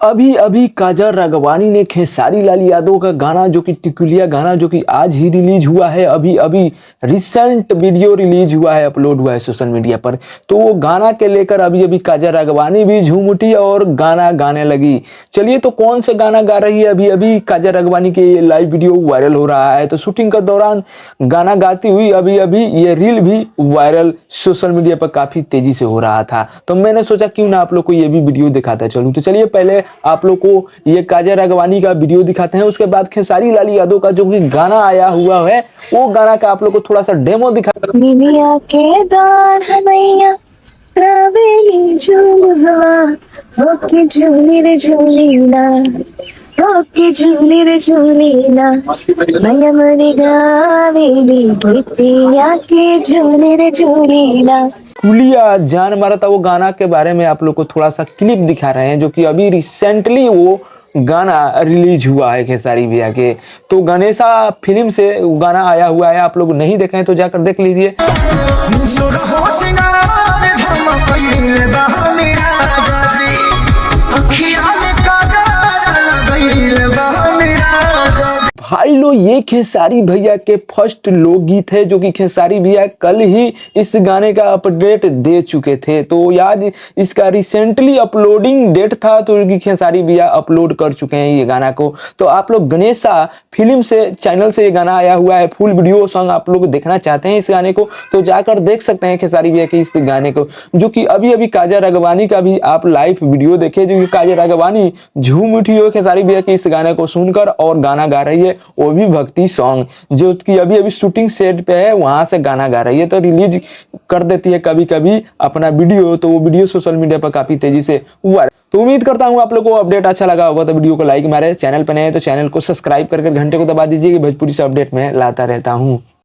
अभी अभी काजल राघवानी ने खेसारी लाल यादव का गाना जो कि टिकुलिया गाना जो कि आज ही रिलीज हुआ है, अभी अभी रिसेंट वीडियो रिलीज हुआ है, अपलोड हुआ है सोशल मीडिया पर। तो वो गाना के लेकर अभी अभी काजल राघवानी भी झूम उठी और गाना गाने लगी। चलिए, तो कौन सा गाना गा रही है अभी अभी काजल राघवानी के लाइव वीडियो वायरल हो रहा है। तो शूटिंग के दौरान गाना गाती हुई अभी अभी ये रील भी वायरल सोशल मीडिया पर काफी तेजी से हो रहा था। तो मैंने सोचा क्यों ना आप लोग को ये भी वीडियो दिखाता चलूं। तो चलिए, पहले आप लोग को ये काजल राघवानी का वीडियो दिखाते हैं, उसके बाद खेसारी लाल यादव का जो कि गाना आया हुआ है वो गाना का आप लोग को थोड़ा सा डेमो दिखा। निमिया के दान मैया रावेली झूलवा होके झूली रे झूलीना होके झूली रे झूलीना मैया मरी गावेली भूतिया के झूली रे झूलीना। कुलिया जान मारा था, वो गाना के बारे में आप लोग को थोड़ा सा क्लिप दिखा रहे हैं जो कि अभी रिसेंटली वो गाना रिलीज हुआ है खेसारी भैया के। तो गणेशा फिल्म से गाना आया हुआ है, आप लोग नहीं देखे हैं तो जाकर देख लीजिए। भाई लो, ये खेसारी भैया के फर्स्ट लोकगीत है जो कि खेसारी भैया कल ही इस गाने का अपडेट दे चुके थे। तो आज इसका रिसेंटली अपलोडिंग डेट था, तो खेसारी भैया अपलोड कर चुके हैं ये गाना को। तो आप लोग गणेशा फिल्म से चैनल से ये गाना आया हुआ है, फुल वीडियो सॉन्ग आप लोग देखना चाहते हैं इस गाने को तो जाकर देख सकते हैं खेसारी भैया के इस गाने को, जो कि अभी अभी काजल राघवानी का भी आप लाइव वीडियो देखे, जो कि काजल राघवानी झूम उठी हो खेसारी भैया के इस गाने को सुनकर और गाना गा रही है, वो भी भक्ति सॉन्ग जो कि अभी अभी शूटिंग सेट पे है वहां से गाना गा रही है। तो रिलीज कर देती है कभी कभी अपना वीडियो, तो वो वीडियो सोशल मीडिया पर काफी तेजी से हुआ। तो उम्मीद करता हूं आप लोगों को अपडेट अच्छा लगा होगा। तो वीडियो को लाइक मारे, चैनल पर नए हैं तो चैनल को सब्सक्राइब करके घंटे को दबा दीजिए कि भोजपुरी से अपडेट में लाता रहता हूं।